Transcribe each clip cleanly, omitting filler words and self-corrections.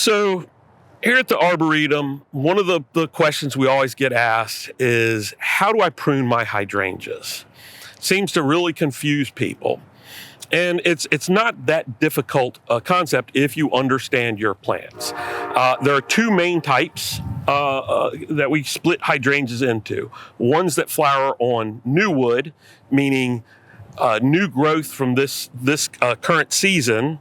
So here at the Arboretum, one of the questions we always get asked is, how do I prune my hydrangeas? Seems to really confuse people. And it's not that difficult a concept if you understand your plants. There are two main types that we split hydrangeas into. Ones that flower on new wood, meaning new growth from this current season,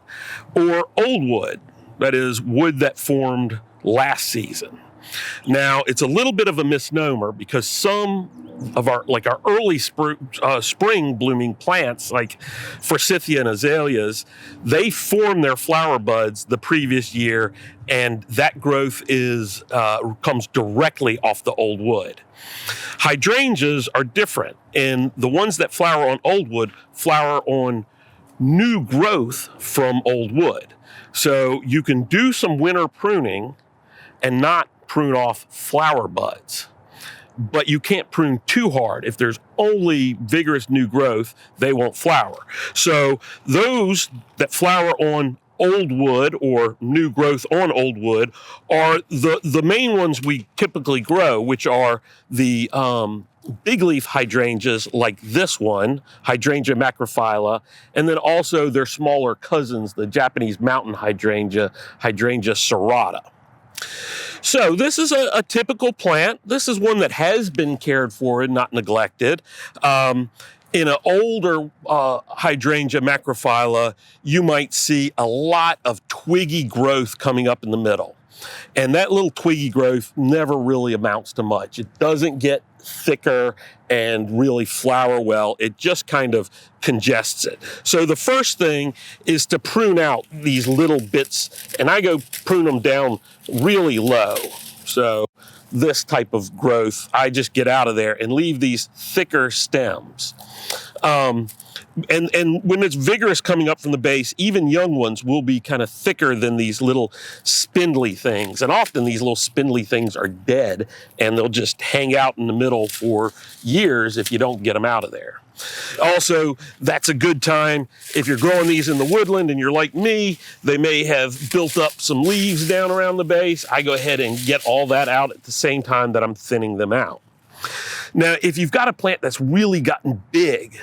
or old wood, that is wood that formed last season. Now, it's a little bit of a misnomer because some of our early spring blooming plants, like forsythia and azaleas, they form their flower buds the previous year, and that growth comes directly off the old wood. Hydrangeas are different, and the ones that flower on old wood flower on new growth from old wood. So you can do some winter pruning and not prune off flower buds. But you can't prune too hard. If there's only vigorous new growth, they won't flower. So those that flower on old wood or new growth on old wood are the main ones we typically grow, which are the big leaf hydrangeas like this one, Hydrangea macrophylla, and then also their smaller cousins, the Japanese mountain hydrangea, Hydrangea serrata. So this is a typical plant. This is one that has been cared for and not neglected. In an older Hydrangea macrophylla, you might see a lot of twiggy growth coming up in the middle. And that little twiggy growth never really amounts to much. It doesn't get thicker and really flower well. It just kind of congests it. So the first thing is to prune out these little bits, and I go prune them down really low. So this type of growth, I just get out of there and leave these thicker stems. And when it's vigorous coming up from the base, even young ones will be kind of thicker than these little spindly things. And often these little spindly things are dead, and they'll just hang out in the middle for years if you don't get them out of there. Also, that's a good time if you're growing these in the woodland and you're like me, they may have built up some leaves down around the base. I go ahead and get all that out at the same time that I'm thinning them out. Now, if you've got a plant that's really gotten big,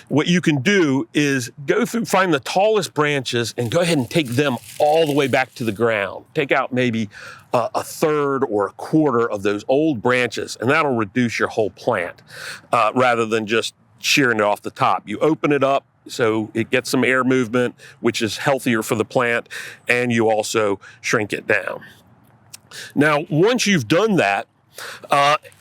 what you can do is go through, find the tallest branches and go ahead and take them all the way back to the ground. Take out maybe a third or a quarter of those old branches, and that'll reduce your whole plant rather than just shearing it off the top. You open it up so it gets some air movement, which is healthier for the plant, and you also shrink it down. Now, once you've done that,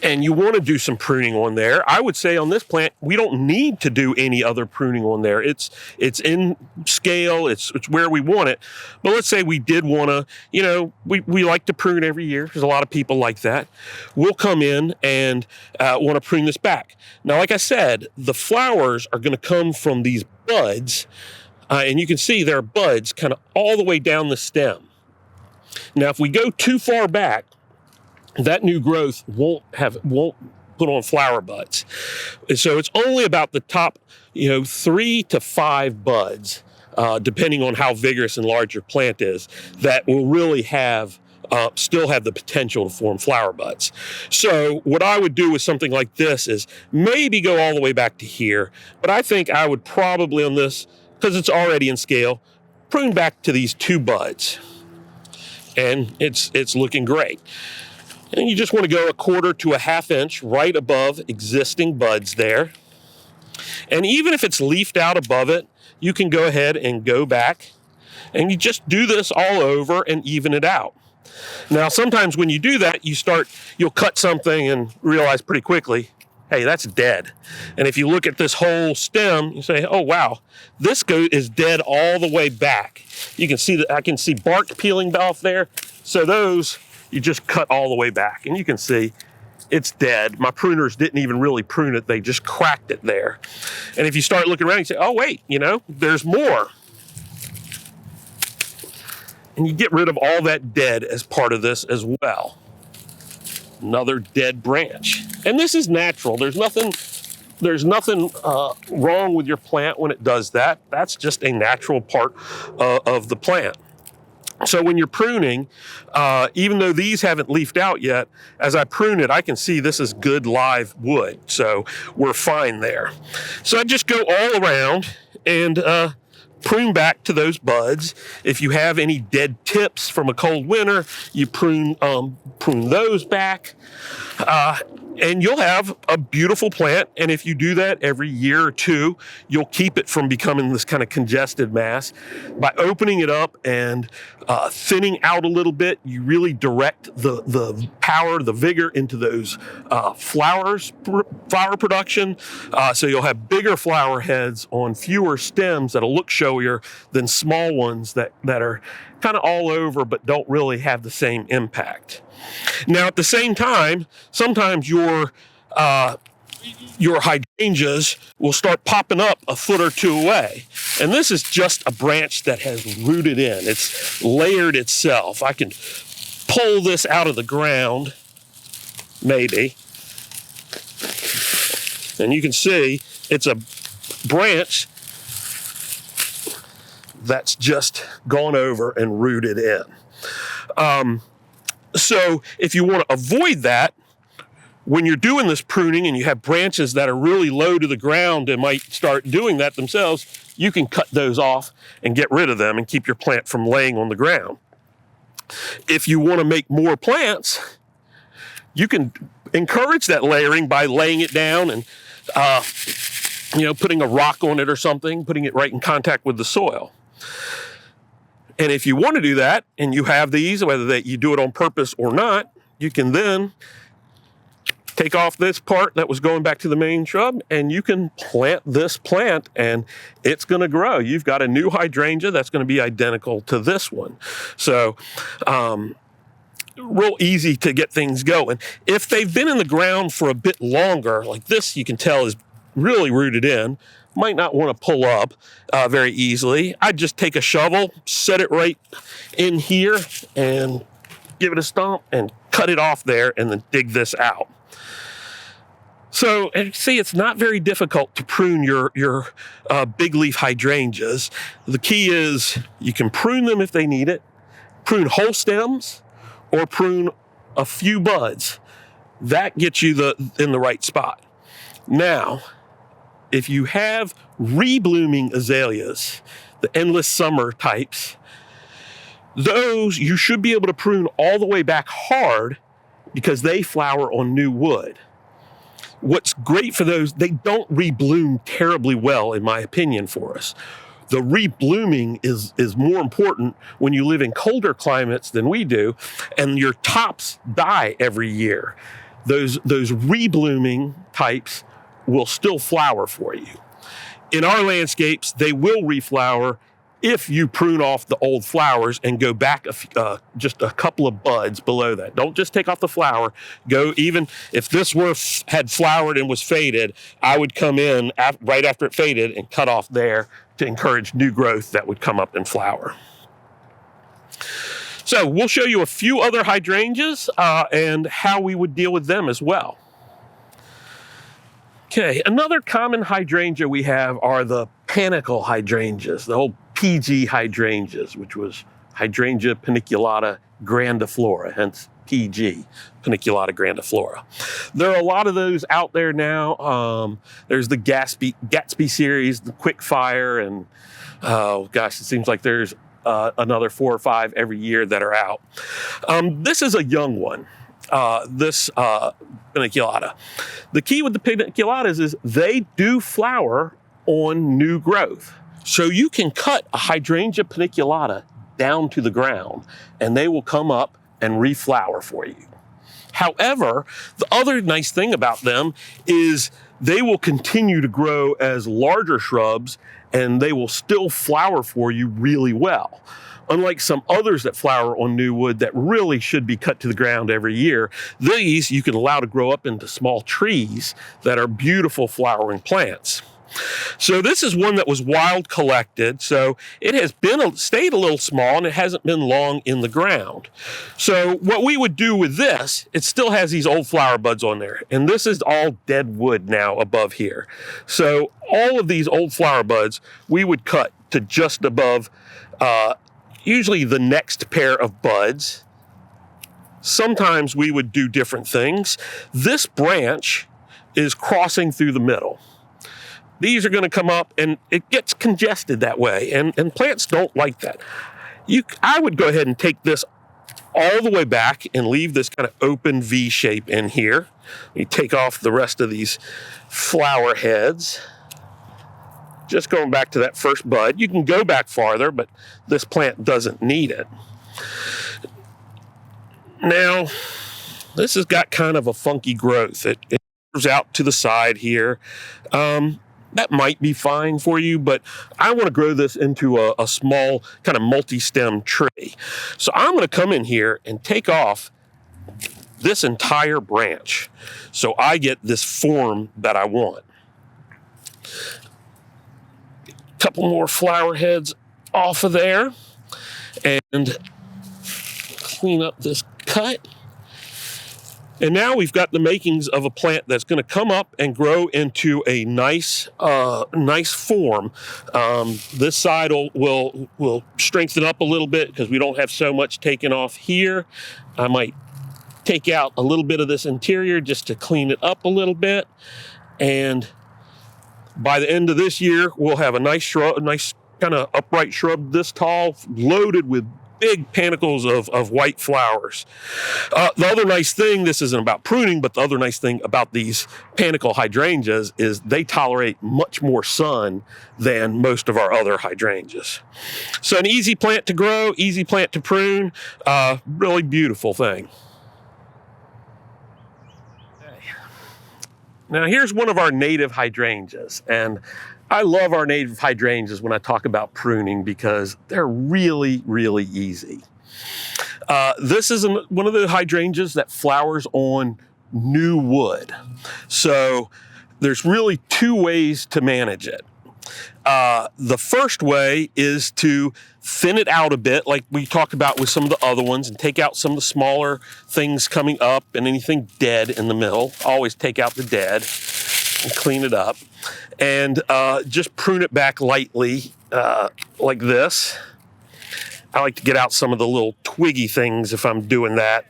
and you want to do some pruning on there, I would say on this plant, we don't need to do any other pruning on there. It's in scale, it's where we want it. But let's say we did want to, we like to prune every year. There's a lot of people like that. We'll come in and want to prune this back. Now, like I said, the flowers are going to come from these buds, and you can see there are buds kind of all the way down the stem. Now, if we go too far back, that new growth won't put on flower buds. So it's only about the top, 3 to 5 buds, depending on how vigorous and large your plant is, that will really still have the potential to form flower buds. So what I would do with something like this is maybe go all the way back to here, but I think I would probably on this, because it's already in scale, prune back to these 2 buds. And it's looking great. And you just want to go a quarter to a half inch right above existing buds there. And even if it's leafed out above it, you can go ahead and go back and you just do this all over and even it out. Now, sometimes when you do that, you'll cut something and realize pretty quickly, hey, that's dead. And if you look at this whole stem, you say, oh, wow, this goat is dead all the way back. You can see that I can see bark peeling off there. So those, you just cut all the way back and you can see it's dead. My pruners didn't even really prune it. They just cracked it there. And if you start looking around, you say, oh, wait, there's more. And you get rid of all that dead as part of this as well. Another dead branch. And this is natural. There's nothing wrong with your plant when it does that. That's just a natural part of the plant. So when you're pruning, even though these haven't leafed out yet, as I prune it, I can see this is good live wood. So we're fine there. So I just go all around and prune back to those buds. If you have any dead tips from a cold winter, you prune those back. And you'll have a beautiful plant. And if you do that every year or two, you'll keep it from becoming this kind of congested mass. By opening it up and thinning out a little bit, you really direct the power, the vigor into those flower production. So you'll have bigger flower heads on fewer stems that'll look showier than small ones that are kind of all over but don't really have the same impact. Now, at the same time, sometimes your hydrangeas will start popping up a foot or two away. And this is just a branch that has rooted in. It's layered itself. I can pull this out of the ground, maybe. And you can see it's a branch that's just gone over and rooted in. So if you want to avoid that, when you're doing this pruning and you have branches that are really low to the ground and might start doing that themselves, you can cut those off and get rid of them and keep your plant from laying on the ground. If you want to make more plants, you can encourage that layering by laying it down and putting a rock on it or something, putting it right in contact with the soil. And if you want to do that, and you have these, whether that you do it on purpose or not, you can then take off this part that was going back to the main shrub, and you can plant this plant, and it's going to grow. You've got a new hydrangea that's going to be identical to this one. So, real easy to get things going. If they've been in the ground for a bit longer, like this, you can tell is really rooted in, might not want to pull up very easily. I'd just take a shovel, set it right in here, and give it a stomp and cut it off there, and then dig this out. So, and see, it's not very difficult to prune your big leaf hydrangeas. The key is you can prune them if they need it, prune whole stems, or prune a few buds. That gets you in the right spot. Now, if you have reblooming azaleas, the endless summer types, those you should be able to prune all the way back hard because they flower on new wood. What's great for those, they don't rebloom terribly well, in my opinion, for us. The reblooming is more important when you live in colder climates than we do, and your tops die every year. Those reblooming types will still flower for you. In our landscapes, they will reflower if you prune off the old flowers and go back just a couple of buds below that. Don't just take off the flower. Go, even if this had flowered and was faded, I would come in right after it faded and cut off there to encourage new growth that would come up and flower. So we'll show you a few other hydrangeas and how we would deal with them as well. Okay, another common hydrangea we have are the panicle hydrangeas, the old PG hydrangeas, which was Hydrangea paniculata grandiflora, hence PG, paniculata grandiflora. There are a lot of those out there now. There's the Gatsby series, the Quickfire, and it seems like there's another 4 or 5 every year that are out. This is a young one. This paniculata. The key with the paniculatas is they do flower on new growth. So you can cut a Hydrangea paniculata down to the ground and they will come up and reflower for you. However, the other nice thing about them is they will continue to grow as larger shrubs and they will still flower for you really well. Unlike some others that flower on new wood that really should be cut to the ground every year, these you can allow to grow up into small trees that are beautiful flowering plants. So this is one that was wild collected, so it has stayed a little small and it hasn't been long in the ground. So what we would do with this, it still has these old flower buds on there, and this is all dead wood now above here. So all of these old flower buds we would cut to just above usually the next pair of buds. Sometimes we would do different things. This branch is crossing through the middle. These are going to come up, and it gets congested that way, and plants don't like that. I would go ahead and take this all the way back and leave this kind of open V shape in here. You take off the rest of these flower heads. Just going back to that first bud. You can go back farther, but this plant doesn't need it. Now, this has got kind of a funky growth. It goes out to the side here. That might be fine for you, but I want to grow this into a small kind of multi-stem tree. So I'm going to come in here and take off this entire branch so I get this form that I want. A couple more flower heads off of there and clean up this cut. And now we've got the makings of a plant that's going to come up and grow into a nice form. This side will strengthen up a little bit because we don't have so much taken off here. I might take out a little bit of this interior just to clean it up a little bit. And by the end of this year, we'll have a nice shrub, a nice kind of upright shrub this tall, loaded with big panicles of white flowers. The other nice thing, this isn't about pruning, but the other nice thing about these panicle hydrangeas is they tolerate much more sun than most of our other hydrangeas. So an easy plant to grow, easy plant to prune, really beautiful thing. Now here's one of our native hydrangeas, and I love our native hydrangeas when I talk about pruning because they're really, really easy. This is one of the hydrangeas that flowers on new wood. So there's really two ways to manage it. The first way is to thin it out a bit, like we talked about with some of the other ones, and take out some of the smaller things coming up and anything dead in the middle. Always take out the dead and clean it up. And just prune it back lightly like this. I like to get out some of the little twiggy things if I'm doing that.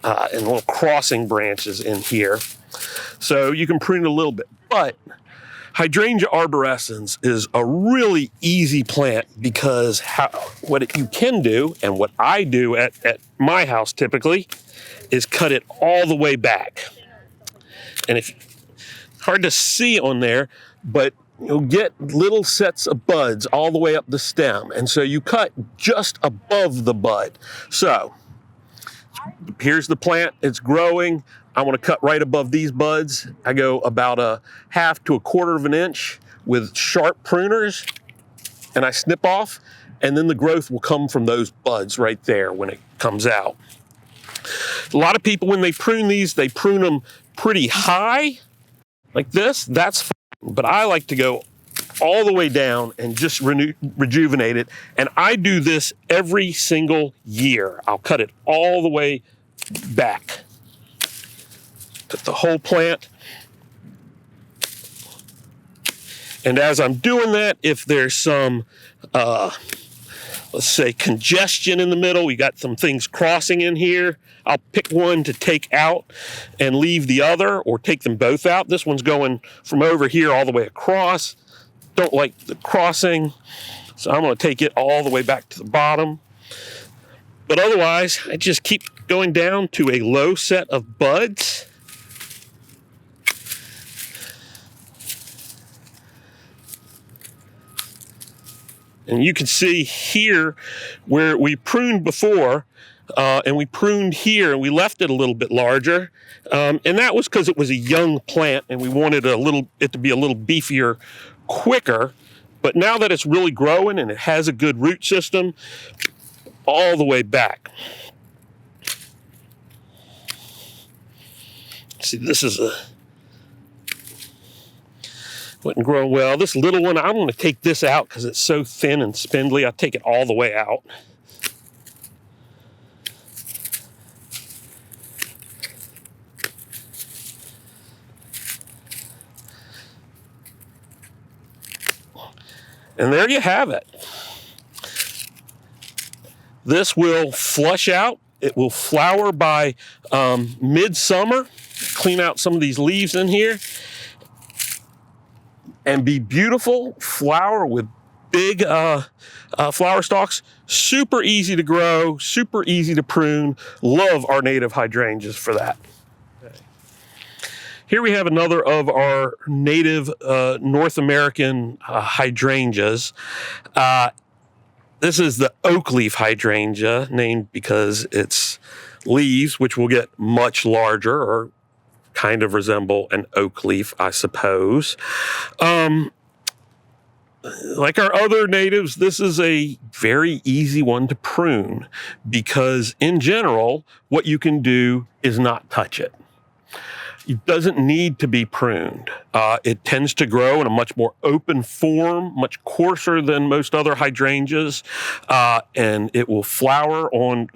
And little crossing branches in here. So you can prune it a little bit. But Hydrangea arborescens is a really easy plant because what you can do, and what I do at my house typically, is cut it all the way back. And hard to see on there, but you'll get little sets of buds all the way up the stem. And so you cut just above the bud. So here's the plant, it's growing. I want to cut right above these buds. I go about a 1/2 to 1/4 of an inch with sharp pruners, and I snip off, and then the growth will come from those buds right there when it comes out. A lot of people, when they prune these, they prune them pretty high, like this. That's fine, but I like to go all the way down and just rejuvenate it. And I do this every single year. I'll cut it all the way back. Cut the whole plant. And as I'm doing that, if there's some, let's say, congestion in the middle, we got some things crossing in here, I'll pick one to take out and leave the other, or take them both out. This one's going from over here all the way across. Don't like the crossing, so I'm going to take it all the way back to the bottom. But otherwise, I just keep going down to a low set of buds. And you can see here where we pruned before, and we pruned here, and we left it a little bit larger. And that was because it was a young plant, and we wanted it to be a little beefier, quicker. But now that it's really growing and it has a good root system, all the way back. See, this is wasn't growing well. This little one, I'm going to take this out because it's so thin and spindly. I'll take it all the way out. And there you have it. This will flush out. It will flower by midsummer. Clean out some of these leaves in here and be beautiful. Flower with big flower stalks. Super easy to grow, super easy to prune. Love our native hydrangeas for that. Here we have another of our native North American hydrangeas. This is the oak leaf hydrangea, named because its leaves, which will get much larger or kind of resemble an oak leaf, I suppose. Like our other natives, this is a very easy one to prune because in general, what you can do is not touch it. It doesn't need to be pruned. It tends to grow in a much more open form, much coarser than most other hydrangeas, and it will flower on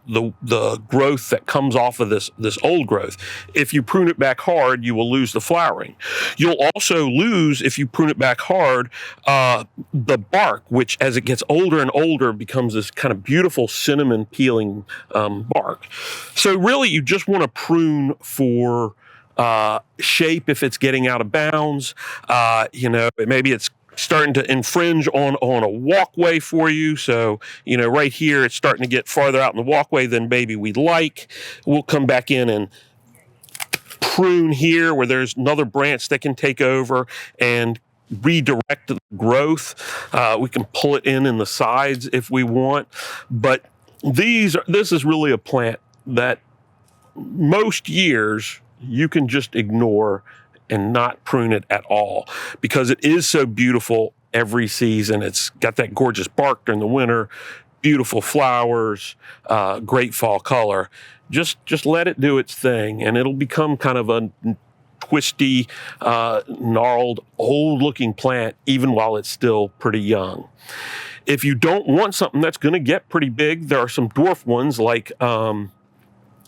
the growth that comes off of this old growth. If you prune it back hard, you will lose the flowering. You'll also lose, if you prune it back hard, the bark, which as it gets older and older becomes this kind of beautiful cinnamon peeling bark. So really you just want to prune for shape if it's getting out of bounds. Maybe it's starting to infringe on a walkway for you. So, right here, it's starting to get farther out in the walkway than maybe we'd like. We'll come back in and prune here where there's another branch that can take over and redirect the growth. We can pull it in the sides if we want. But this is really a plant that most years you can just ignore and not prune it at all because it is so beautiful every season. It's got that gorgeous bark during the winter, beautiful flowers, great fall color. Just let it do its thing and it'll become kind of a twisty, gnarled, old-looking plant even while it's still pretty young. If you don't want something that's going to get pretty big, there are some dwarf ones like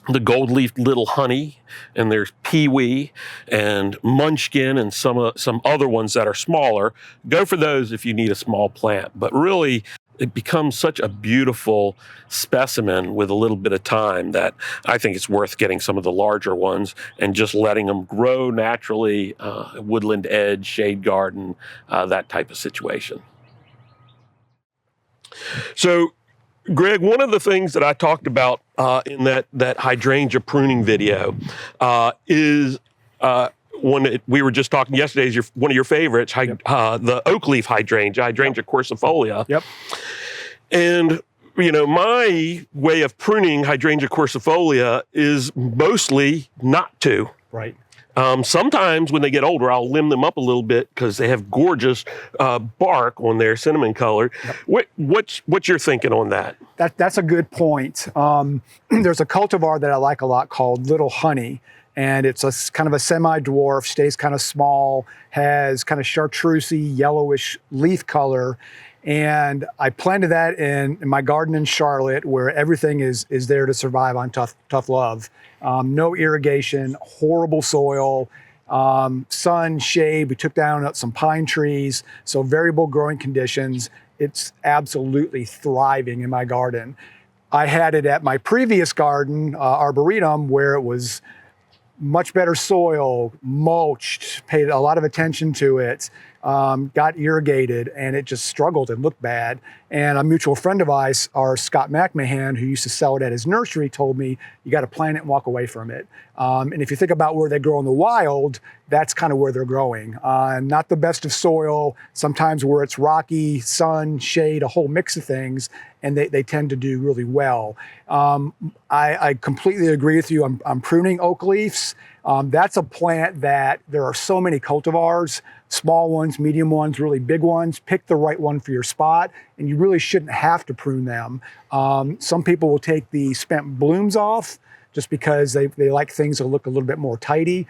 the gold-leafed little honey, and there's peewee and munchkin and some other ones that are smaller. Go for those if you need a small plant. But really, it becomes such a beautiful specimen with a little bit of time that I think it's worth getting some of the larger ones and just letting them grow naturally, woodland edge, shade garden, that type of situation. So, Greg, one of the things that I talked about in that hydrangea pruning video is one that we were just talking yesterday is one of your favorites, the oak leaf hydrangea, Hydrangea quercifolia. Yep. And my way of pruning Hydrangea quercifolia is mostly not to. Right. Sometimes when they get older, I'll limb them up a little bit because they have gorgeous bark on their cinnamon color. Yep. What's your thinking on that? That's a good point. There's a cultivar that I like a lot called Little Honey, and it's a kind of a semi-dwarf, stays kind of small, has kind of chartreusey, yellowish leaf color. And I planted that in my garden in Charlotte where everything is there to survive on tough love. No irrigation, horrible soil, sun, shade. We took down some pine trees, so variable growing conditions. It's absolutely thriving in my garden. I had it at my previous garden, Arboretum, where it was much better soil, mulched, paid a lot of attention to it, got irrigated, and it just struggled and looked bad. And a mutual friend of ours, our Scott McMahon, who used to sell it at his nursery, told me, you got to plant it and walk away from it. And if you think about where they grow in the wild, that's kind of where they're growing. Not the best of soil, sometimes where it's rocky, sun, shade, a whole mix of things, and they tend to do really well. I completely agree with you. I'm pruning oak leaves. That's a plant that there are so many cultivars, small ones, medium ones, really big ones. Pick the right one for your spot, and you really shouldn't have to prune them. Some people will take the spent blooms off just because they like things that look a little bit more tidy.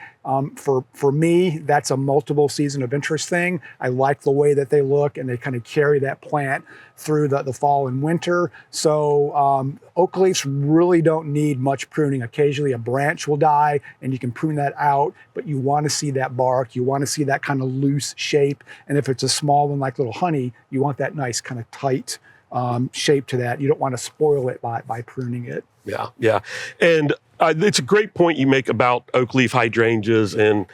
For me, that's a multiple season of interest thing. I like the way that they look, and they kind of carry that plant through the fall and winter. So oak leaves really don't need much pruning. Occasionally a branch will die and you can prune that out, but you want to see that bark, you want to see that kind of loose shape. And if it's a small one like Little Honey, you want that nice kind of tight shape to that. You don't want to spoil it by pruning it. Yeah, yeah. And it's a great point you make about oak leaf hydrangeas and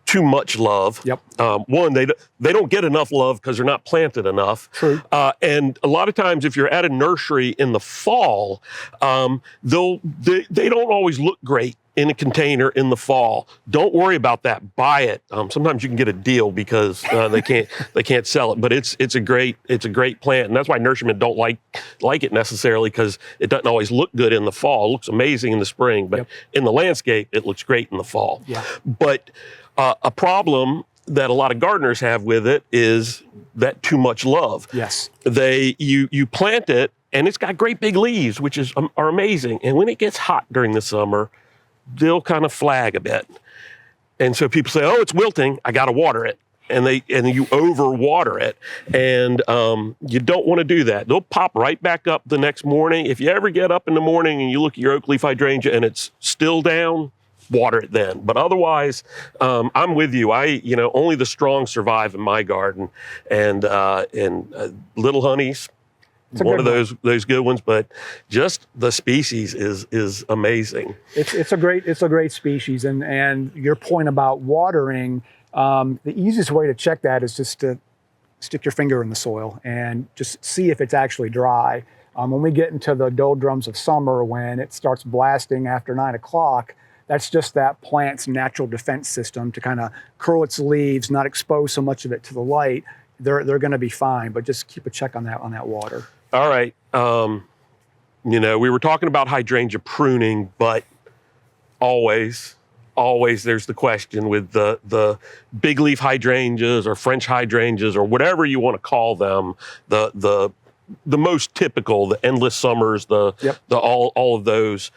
too much love. Yep. One, they don't get enough love because they're not planted enough. True. And a lot of times, if you're at a nursery in the fall, they don't always look great in a container in the fall. Don't worry about that. Buy it. Sometimes you can get a deal because they can't sell it. But it's a great plant, and that's why nurserymen don't like it necessarily, because it doesn't always look good in the fall. It looks amazing in the spring, but in the landscape, it looks great in the fall. Yeah. But a problem that a lot of gardeners have with it is that too much love. Yes. You plant it and it's got great big leaves, which are amazing. And when it gets hot during the summer, they'll kind of flag a bit. And so people say, "Oh, it's wilting. I got to water it." And you overwater it, and you don't want to do that. They'll pop right back up the next morning. If you ever get up in the morning and you look at your oak leaf hydrangea and it's still down, water it then. But otherwise, I'm with you. Only the strong survive in my garden, and little honeys, one of those good ones. But just the species is amazing. It's a great species, and your point about watering. The easiest way to check that is just to stick your finger in the soil and just see if it's actually dry. When we get into the doldrums of summer, when it starts blasting after 9 o'clock, that's just that plant's natural defense system to kind of curl its leaves, not expose so much of it to the light. They're going to be fine, but just keep a check on that water. All right. We were talking about hydrangea pruning, but always there's the question with the big leaf hydrangeas or French hydrangeas or whatever you want to call them, the most typical, the endless summers, all of those.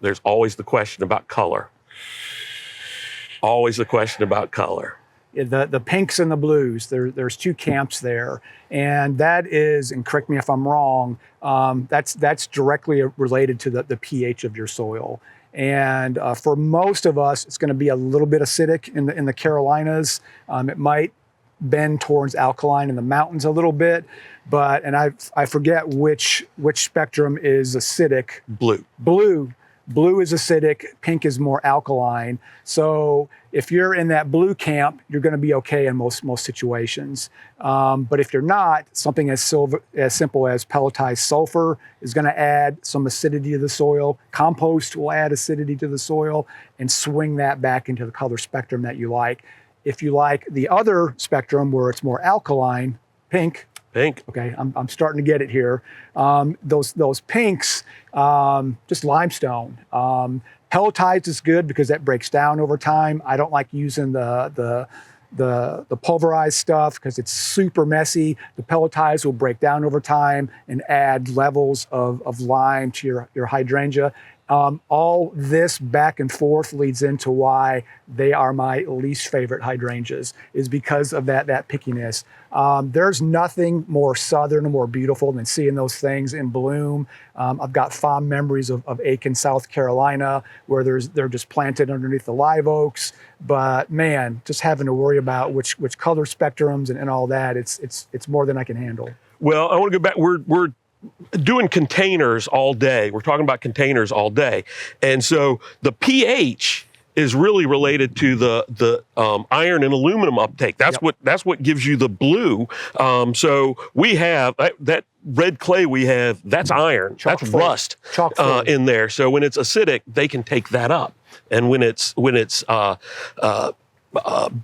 There's always the question about color. Always the question about color. The pinks and the blues, there's two camps there. And that is, and correct me if I'm wrong, that's directly related to the pH of your soil. And for most of us, it's going to be a little bit acidic in the Carolinas. It might bend towards alkaline in the mountains a little bit, and I forget which spectrum is acidic. Blue is acidic, pink is more alkaline. So if you're in that blue camp, you're going to be okay in most situations. But if you're not, something as simple as pelletized sulfur is going to add some acidity to the soil. Compost will add acidity to the soil and swing that back into the color spectrum that you like. If you like the other spectrum where it's more alkaline, pink. Okay, I'm starting to get it here. Those pinks, just limestone. Pelletized is good because that breaks down over time. I don't like using the pulverized stuff because it's super messy. The pelletized will break down over time and add levels of lime to your hydrangea. All this back and forth leads into why they are my least favorite hydrangeas, is because of that pickiness. There's nothing more southern and more beautiful than seeing those things in bloom. I've got fond memories of Aiken, South Carolina, where they're just planted underneath the live oaks. But man, just having to worry about which color spectrums and all that, it's more than I can handle. Well, I want to go back. We're doing containers all day. We're talking about containers all day. And so the pH is really related to the iron and aluminum uptake. That's what gives you the blue. So we have that red clay we have, that's iron, that's rust in there. So when it's acidic, they can take that up. And when it's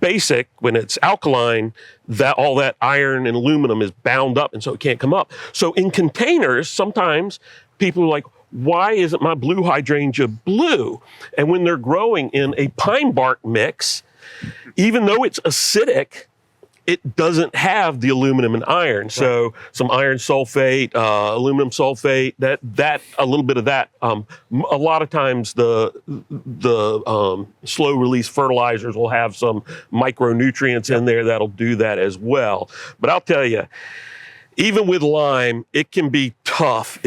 basic, when it's alkaline, that all that iron and aluminum is bound up, and so it can't come up. So in containers, sometimes people are like, why isn't my blue hydrangea blue? And when they're growing in a pine bark mix, even though it's acidic, it doesn't have the aluminum and iron. So some iron sulfate, aluminum sulfate, that a little bit of that. A lot of times the slow release fertilizers will have some micronutrients in there that'll do that as well. But I'll tell you, Even with lime, it can be tough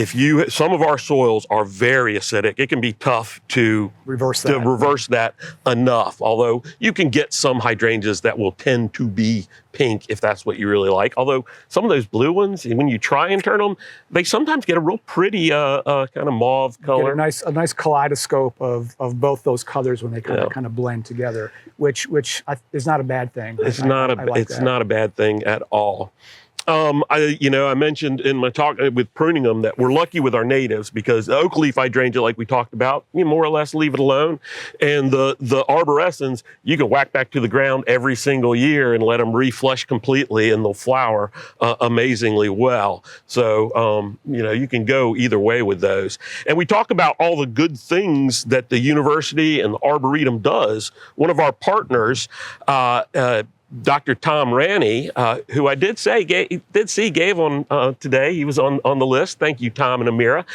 some of our soils are very acidic. It can be tough to reverse that enough. Although you can get some hydrangeas that will tend to be pink if that's what you really like. Although some of those blue ones, when you try and turn them, they sometimes get a real pretty kind of mauve color. Get a nice kaleidoscope of both those colors when they kind of blend together, which is not a bad thing. It's not a bad thing at all. I mentioned in my talk with pruning them that we're lucky with our natives because the oak leaf hydrangea, like we talked about, you more or less leave it alone. And the arborescens, you can whack back to the ground every single year and let them reflush completely and they'll flower amazingly well. So, you can go either way with those. And we talk about all the good things that the university and the Arboretum does. One of our partners, Dr. Tom Ranney, who I did see gave on today. He was on the list. Thank you, Tom and Amira.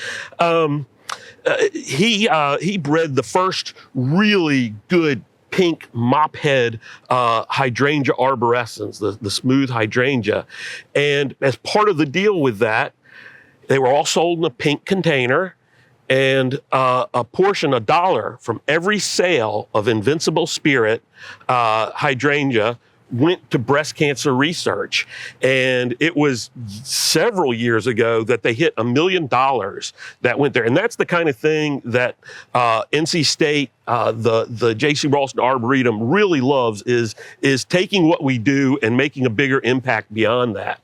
He bred the first really good pink mophead hydrangea arborescens, the smooth hydrangea. And as part of the deal with that, they were all sold in a pink container. And a portion, $1 from every sale of Invincible Spirit hydrangea went to breast cancer research. And it was several years ago that they hit $1 million that went there. And that's the kind of thing that NC State, the J.C. Raulston Arboretum really loves is taking what we do and making a bigger impact beyond that.